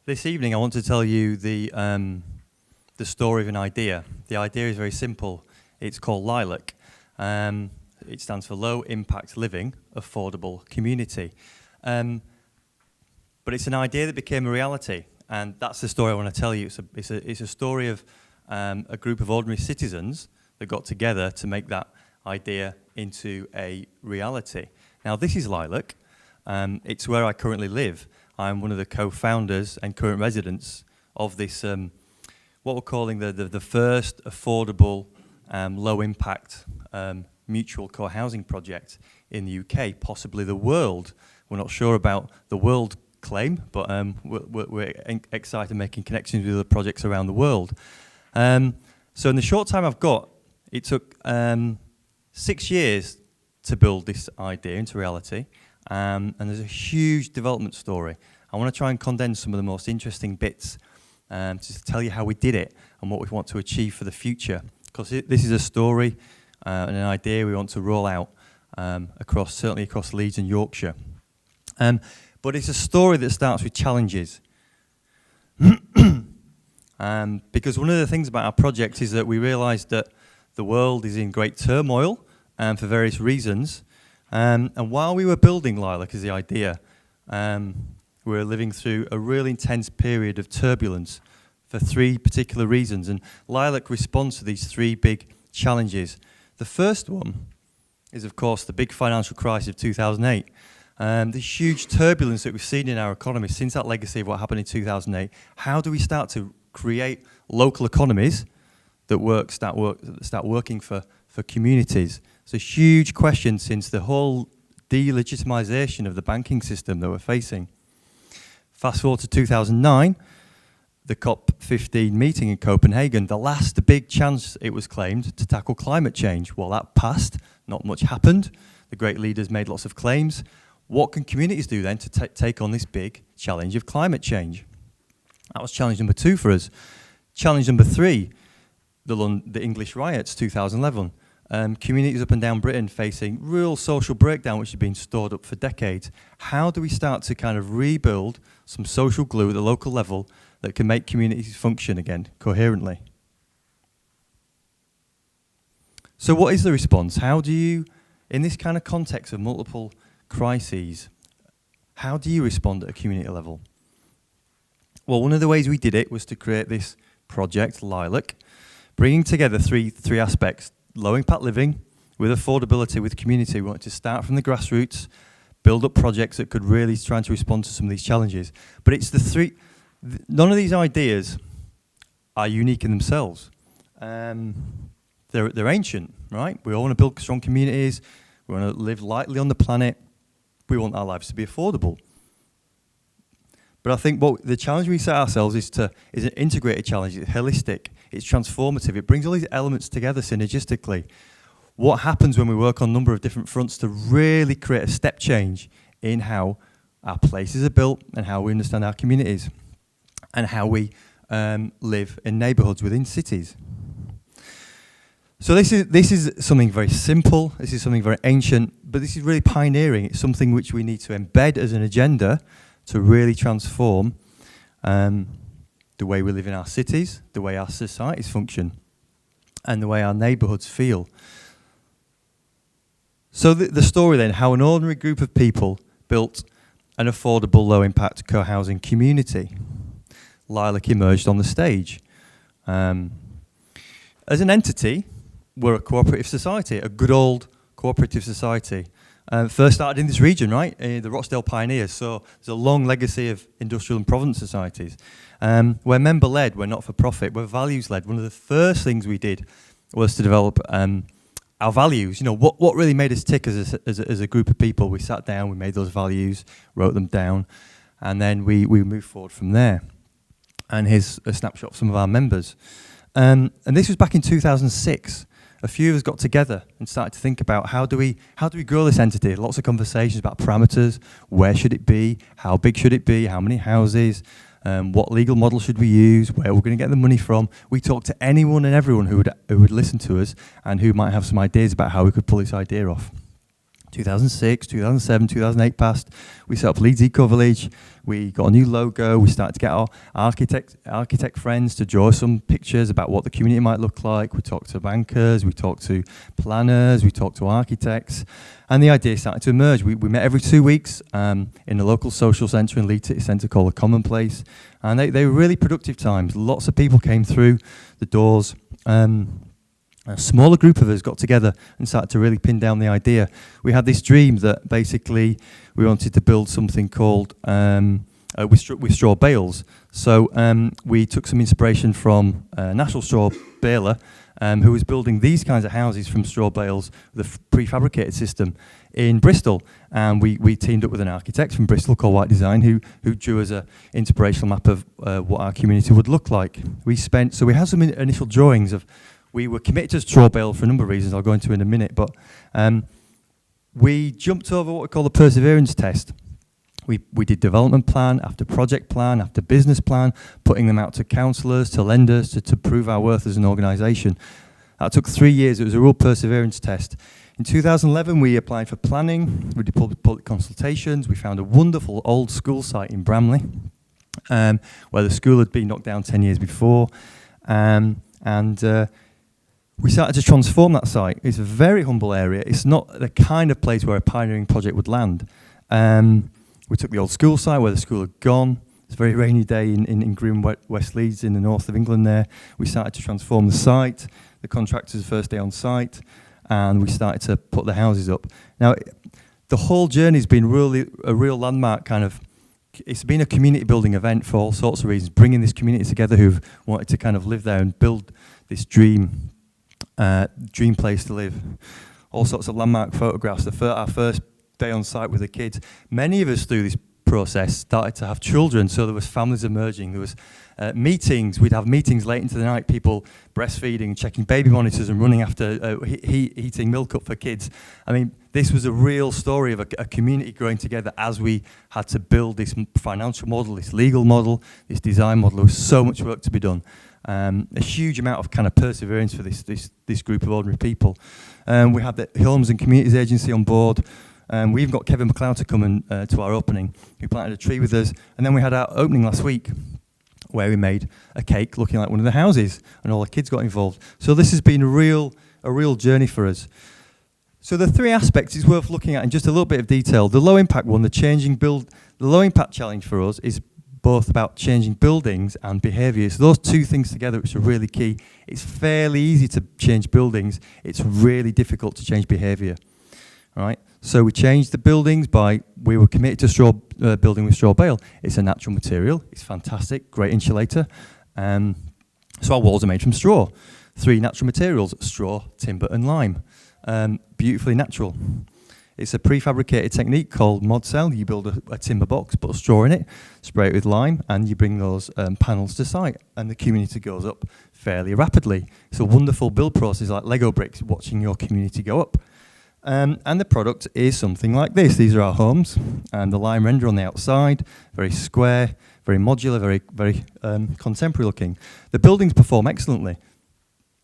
This evening I want to tell you the story of an idea. The idea is very simple. It's called LILAC. It stands for Low Impact Living, Affordable Community. But it's an idea that became a reality, and that's the story I want to tell you. It's a story of a group of ordinary citizens that got together to make that idea into a reality. Now, this is LILAC. It's where I currently live. I'm one of the co-founders and current residents of this, what we're calling the first affordable, low-impact mutual co-housing project in the UK, possibly the world. We're not sure about the world claim, but we're excited making connections with other projects around the world. So in the short time I've got, it took 6 years to build this idea into reality. And there's a huge development story. I want to try and condense some of the most interesting bits to tell you how we did it and what we want to achieve for the future. Because this is a story and an idea we want to roll out certainly across Leeds and Yorkshire. But it's a story that starts with challenges. Because one of the things about our project is that we realised that the world is in great turmoil for various reasons. And while we were building LILAC as the idea, we were living through a really intense period of turbulence for 3 particular reasons. And LILAC responds to these 3 big challenges. The first one is, of course, the big financial crisis of 2008. The huge turbulence that we've seen in our economy since that legacy of what happened in 2008. How do we start to create local economies that start working for communities? It's a huge question since the whole delegitimisation of the banking system that we're facing. Fast forward to 2009, the COP15 meeting in Copenhagen, the last big chance, it was claimed, to tackle climate change. Well, that passed, not much happened. The great leaders made lots of claims. What can communities do then to take on this big challenge of climate change? That was challenge number 2 for us. Challenge number 3, the English riots, 2011. Communities up and down Britain facing real social breakdown which had been stored up for decades. How do we start to kind of rebuild some social glue at the local level that can make communities function again coherently? So what is the response? How do you, in this kind of context of multiple crises, how do you respond at a community level? Well, one of the ways we did it was to create this project, LILAC, bringing together three aspects. Low impact living, with affordability, with community. We wanted to start from the grassroots, build up projects that could really try to respond to some of these challenges. But it's none of these ideas are unique in themselves. They're ancient, right? We all want to build strong communities. We want to live lightly on the planet. We want our lives to be affordable. But I think the challenge we set ourselves is an integrated challenge. It's holistic. It's transformative. It brings all these elements together synergistically. What happens when we work on a number of different fronts to really create a step change in how our places are built and how we understand our communities and how we live in neighbourhoods within cities. So this is something very simple. This is something very ancient, but this is really pioneering. It's something which we need to embed as an agenda to really transform the way we live in our cities, the way our societies function, and the way our neighbourhoods feel. So the story then, how an ordinary group of people built an affordable, low-impact co-housing community. LILAC emerged on the stage. As an entity, we're a cooperative society, a good old cooperative society. First started in this region, right? The Rochdale Pioneers. So there's a long legacy of industrial and province societies. We're member-led, we're not-for-profit, we're values-led. One of the first things we did was to develop our values. You know, what really made us tick as a group of people. We sat down, we made those values, wrote them down, and then we moved forward from there. And here's a snapshot of some of our members. And this was back in 2006. A few of us got together and started to think about how do we grow this entity. Lots of conversations about parameters, where should it be, how big should it be, how many houses, what legal model should we use, where we're going to get the money from. We talked to anyone and everyone who would listen to us and who might have some ideas about how we could pull this idea off. 2006, 2007, 2008 passed. We set up Leeds Eco Village. We got a new logo. We started to get our architect friends to draw some pictures about what the community might look like. We talked to bankers, we talked to planners, we talked to architects, and the idea started to emerge. We met every 2 weeks in a local social centre in Leeds City Centre called The Commonplace, and they were really productive times. Lots of people came through the doors. A smaller group of us got together and started to really pin down the idea. We had this dream that basically we wanted to build something called with straw bales. So we took some inspiration from National Straw Baler, who was building these kinds of houses from straw bales with a prefabricated system in Bristol. And we teamed up with an architect from Bristol called White Design who drew us an inspirational map of what our community would look like. We had some initial drawings of. We were committed to straw bale for a number of reasons I'll go into in a minute, but we jumped over what we call the perseverance test. We did development plan after project plan after business plan, putting them out to councillors, to lenders, to prove our worth as an organisation. That took 3 years. It was a real perseverance test. In 2011, we applied for planning. We did public consultations. We found a wonderful old school site in Bramley, where the school had been knocked down 10 years before. We started to transform that site. It's a very humble area. It's not the kind of place where a pioneering project would land. We took the old school site where the school had gone. It's a very rainy day in Grim, West Leeds, in the north of England there. We started to transform the site. The contractor's first day on site, and we started to put the houses up. Now, the whole journey's been really a real landmark kind of. It's been a community building event for all sorts of reasons, bringing this community together who've wanted to kind of live there and build this dream place to live. All sorts of landmark photographs. Our first day on site with the kids. Many of us through this process started to have children, so there was families emerging. There was meetings. We'd have meetings late into the night, people breastfeeding, checking baby monitors and running after heating milk up for kids. I mean, this was a real story of a community growing together as we had to build this financial model, this legal model, this design model. There was so much work to be done. A huge amount of kind of perseverance for this group of ordinary people. We had the Homes and Communities Agency on board. We even got Kevin McLeod to come to our opening. He planted a tree with us. And then we had our opening last week where we made a cake looking like one of the houses and all the kids got involved. So this has been a real journey for us. So the three aspects it's worth looking at in just a little bit of detail. The low impact one, the low impact challenge for us is both about changing buildings and behaviours. Those two things together, which are really key. It's fairly easy to change buildings. It's really difficult to change behaviour. All right. So we changed the buildings we were committed to building with straw bale. It's a natural material. It's fantastic, great insulator. So our walls are made from straw. 3 natural materials: straw, timber, and lime. Beautifully natural. It's a prefabricated technique called mod cell. You build a timber box, put a straw in it, spray it with lime, and you bring those panels to site, and the community goes up fairly rapidly. It's a wonderful build process, like Lego bricks, watching your community go up. And the product is something like this. These are our homes, and the lime render on the outside, very square, very modular, very contemporary looking. The buildings perform excellently.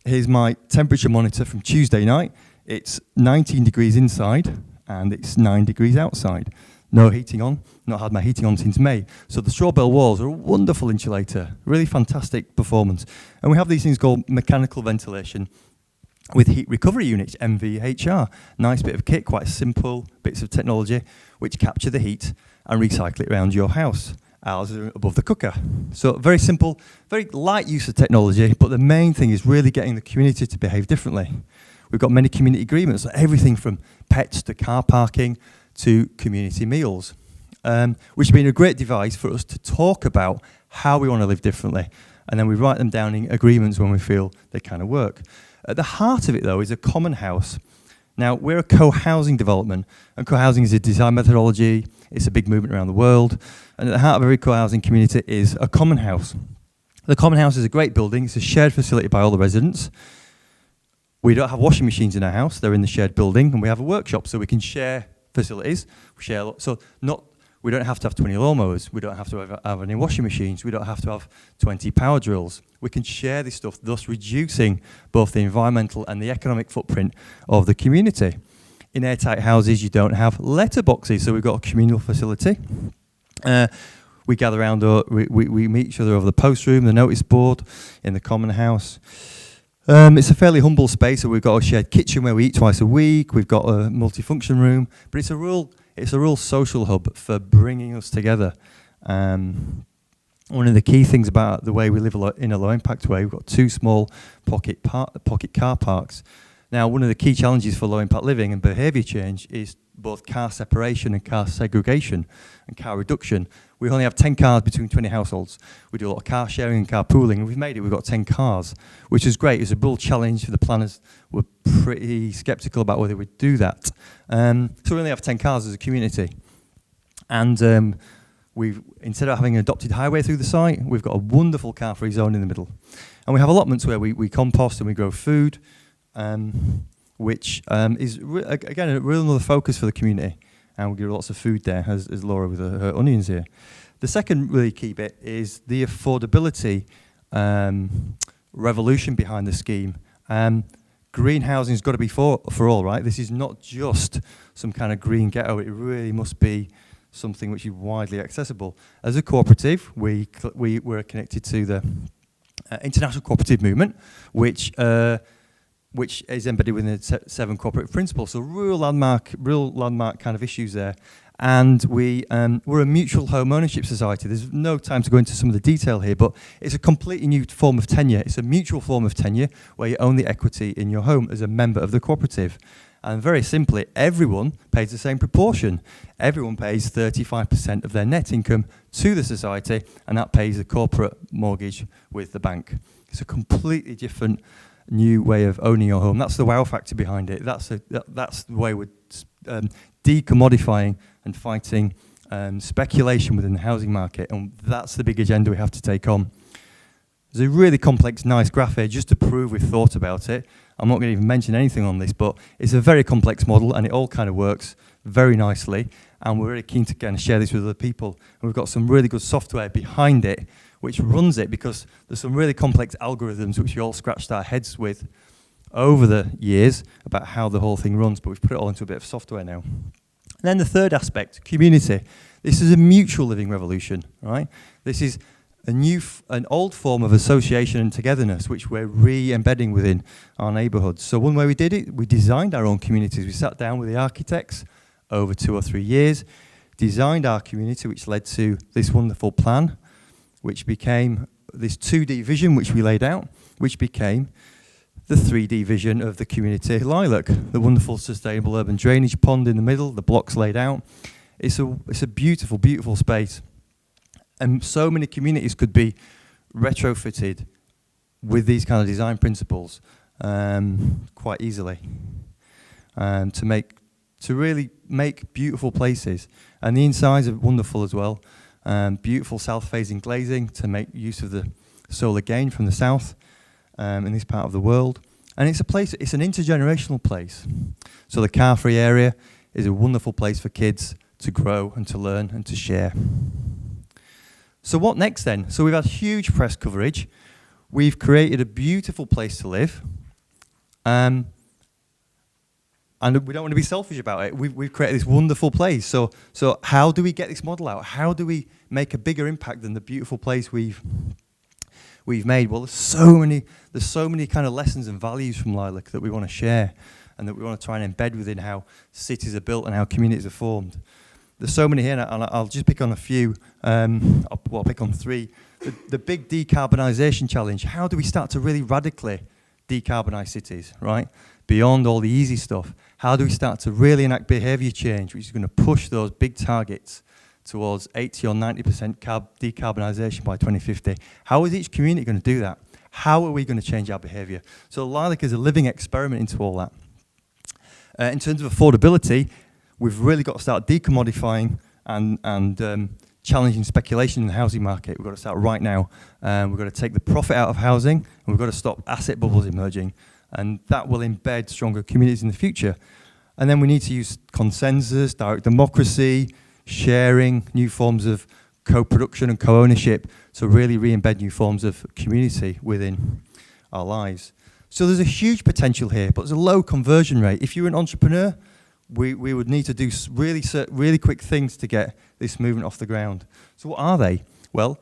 Here's my temperature monitor from Tuesday night. It's 19 degrees inside, and it's 9 degrees outside. No heating on, not had my heating on since May. So the straw bale walls are a wonderful insulator, really fantastic performance. And we have these things called mechanical ventilation with heat recovery units, MVHR. Nice bit of kit, quite simple bits of technology, which capture the heat and recycle it around your house. Ours are above the cooker. So very simple, very light use of technology, but the main thing is really getting the community to behave differently. We've got many community agreements, so everything from pets to car parking to community meals, which has been a great device for us to talk about how we want to live differently. And then we write them down in agreements when we feel they kind of work. At the heart of it, though, is a common house. Now, we're a co-housing development, and co-housing is a design methodology. It's a big movement around the world. And at the heart of every co-housing community is a common house. The common house is a great building. It's a shared facility by all the residents. We don't have washing machines in our house. They're in the shared building, and we have a workshop, so we can share facilities. We don't have to have 20 lawnmowers. We don't have to have any washing machines. We don't have to have 20 power drills. We can share this stuff, thus reducing both the environmental and the economic footprint of the community. In airtight houses, you don't have letterboxes, so we've got a communal facility. We gather around, we meet each other over the post room, the notice board, in the common house. It's a fairly humble space, so we've got a shared kitchen where we eat twice a week. We've got a multifunction room, but it's a real social hub for bringing us together. One of the key things about the way we live in a low impact way, we've got 2 small pocket car parks. Now, one of the key challenges for low impact living and behaviour change is both car separation and car segregation and car reduction. We only have 10 cars between 20 households. We do a lot of car sharing and car pooling, and we've made it. We've got 10 cars, which is great. It's a real challenge for the planners. We're pretty sceptical about whether we'd do that. So we only have 10 cars as a community. And we've, instead of having an adopted highway through the site, we've got a wonderful car-free zone in the middle. And we have allotments where we compost and we grow food, which is, again, a real another focus for the community. And we give lots of food there, as Laura with her onions here. The second really key bit is the affordability revolution behind the scheme. Green housing's got to be for all, right? This is not just some kind of green ghetto. It really must be something which is widely accessible. As a cooperative, we're connected to the international cooperative movement, which is embedded within the 7 corporate principles. So real landmark kind of issues there. And we're a mutual home ownership society. There's no time to go into some of the detail here, but it's a completely new form of tenure. It's a mutual form of tenure where you own the equity in your home as a member of the cooperative. And very simply, everyone pays the same proportion. Everyone pays 35% of their net income to the society, and that pays the corporate mortgage with the bank. It's a completely different new way of owning your home. That's the wow factor behind it. That's the way we're decommodifying and fighting speculation within the housing market, and that's the big agenda we have to take on. There's a really complex, nice graph here just to prove we've thought about it. I'm not going to even mention anything on this, but it's a very complex model and it all kind of works very nicely, and we're really keen to kind of share this with other people. And we've got some really good software behind it which runs it, because there's some really complex algorithms which we all scratched our heads with over the years about how the whole thing runs, but we've put it all into a bit of software now. And then the third aspect, community. This is a mutual living revolution, right? This is an old form of association and togetherness which we're re-embedding within our neighbourhoods. So one way we did it, we designed our own communities. We sat down with the architects over 2 or 3 years, designed our community, which led to this wonderful plan, which became this 2D vision which we laid out, which became the 3D vision of the community LILAC, the wonderful sustainable urban drainage pond in the middle, the blocks laid out. It's a beautiful, beautiful space. And so many communities could be retrofitted with these kind of design principles quite easily, to really make beautiful places. And the insides are wonderful as well. Beautiful south-facing glazing to make use of the solar gain from the south in this part of the world. And it's an intergenerational place. So the car-free area is a wonderful place for kids to grow and to learn and to share. So what next then? So we've had huge press coverage. We've created a beautiful place to live. And we don't want to be selfish about it. We've created this wonderful place. So how do we get this model out? How do we make a bigger impact than the beautiful place we've made? Well, there's so many kind of lessons and values from LILAC that we want to share and that we want to try and embed within how cities are built and how communities are formed. There's so many here, and I'll just pick on a few. I'll pick on 3. The big decarbonisation challenge. How do we start to really radically decarbonise cities, right? Beyond all the easy stuff. How do we start to really enact behaviour change, which is going to push those big targets towards 80 or 90% decarbonisation by 2050? How is each community going to do that? How are we going to change our behaviour? So LILAC is a living experiment into all that. In terms of affordability, we've really got to start decommodifying and challenging speculation in the housing market. We've got to start right now. We've got to take the profit out of housing, and we've got to stop asset bubbles emerging. And that will embed stronger communities in the future. And then we need to use consensus, direct democracy, sharing, new forms of co-production and co-ownership to really re-embed new forms of community within our lives. So there's a huge potential here, but there's a low conversion rate. If you're an entrepreneur, we would need to do really quick things to get this movement off the ground. So what are they? Well,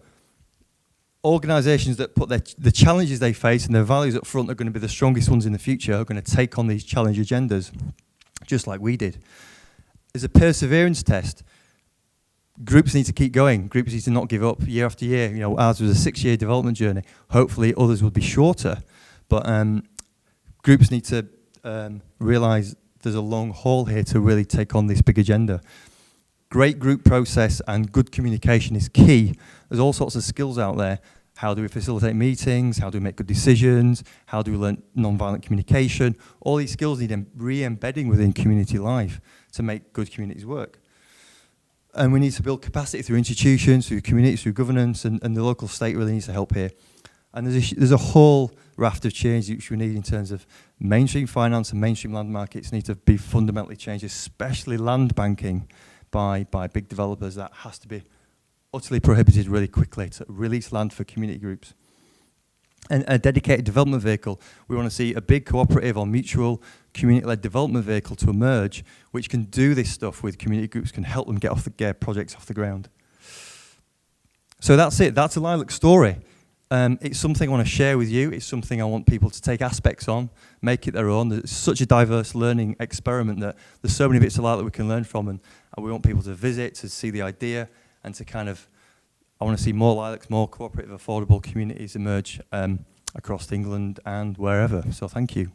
organisations that put the challenges they face and their values up front are going to be the strongest ones in the future, are going to take on these challenge agendas, just like we did. As a perseverance test, groups need to keep going. Groups need to not give up year after year. You know, ours was a 6-year development journey. Hopefully others will be shorter, but groups need to realise there's a long haul here to really take on this big agenda. Great group process and good communication is key. There's all sorts of skills out there. How do we facilitate meetings? How do we make good decisions? How do we learn non-violent communication? All these skills need re-embedding within community life to make good communities work. And we need to build capacity through institutions, through communities, through governance, and the local state really needs to help here. And there's a whole raft of change which we need in terms of mainstream finance and mainstream land markets need to be fundamentally changed, especially land banking by big developers. That has to be utterly prohibited really quickly to release land for community groups. And a dedicated development vehicle, we want to see a big cooperative or mutual community-led development vehicle to emerge, which can do this stuff with community groups, can help them get projects off the ground. So that's it, that's a LILAC story. It's something I want to share with you. It's something I want people to take aspects on, make it their own. It's such a diverse learning experiment that there's so many bits of LILAC we can learn from, and we want people to visit, to see the idea, and to kind of, I want to see more LILACs, more cooperative, affordable communities emerge across England and wherever. So thank you.